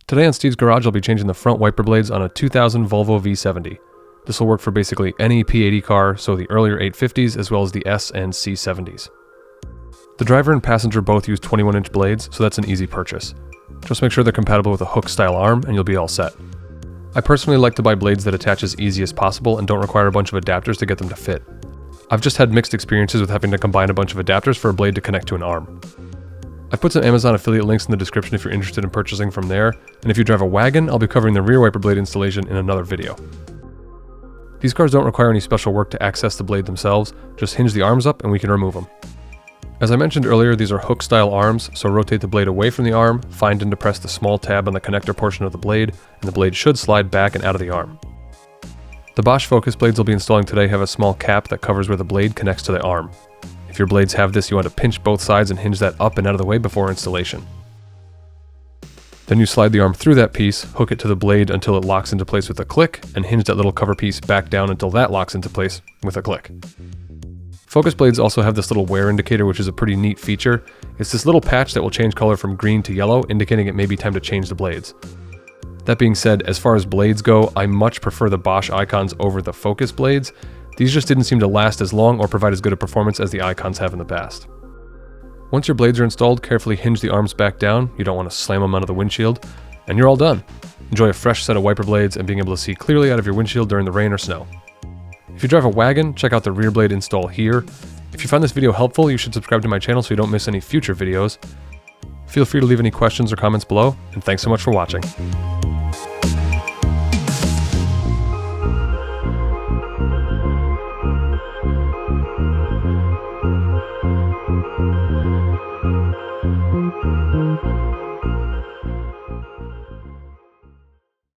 Today on Steve's Garage, I'll be changing the front wiper blades on a 2000 Volvo V70. This will work for basically any P80 car, so the earlier 850s as well as the S and C70s. The driver and passenger both use 21-inch blades, so that's an easy purchase. Just make sure they're compatible with a hook-style arm and you'll be all set. I personally like to buy blades that attach as easy as possible and don't require a bunch of adapters to get them to fit. I've just had mixed experiences with having to combine a bunch of adapters for a blade to connect to an arm. I've put some Amazon affiliate links in the description if you're interested in purchasing from there, and if you drive a wagon, I'll be covering the rear wiper blade installation in another video. These cars don't require any special work to access the blade themselves, just hinge the arms up and we can remove them. As I mentioned earlier, these are hook-style arms, so rotate the blade away from the arm, find and depress the small tab on the connector portion of the blade, and the blade should slide back and out of the arm. The Bosch Focus blades I'll be installing today have a small cap that covers where the blade connects to the arm. If your blades have this, you want to pinch both sides and hinge that up and out of the way before installation. Then you slide the arm through that piece, hook it to the blade until it locks into place with a click, and hinge that little cover piece back down until that locks into place with a click. Focus blades also have this little wear indicator, which is a pretty neat feature. It's this little patch that will change color from green to yellow, indicating it may be time to change the blades. That being said, as far as blades go, I much prefer the Bosch Icons over the Focus blades. These just didn't seem to last as long or provide as good a performance as the Icons have in the past. Once your blades are installed, carefully hinge the arms back down. You don't want to slam them onto the windshield, and you're all done. Enjoy a fresh set of wiper blades and being able to see clearly out of your windshield during the rain or snow. If you drive a wagon, check out the rear blade install here. If you found this video helpful, you should subscribe to my channel so you don't miss any future videos. Feel free to leave any questions or comments below, and thanks so much for watching.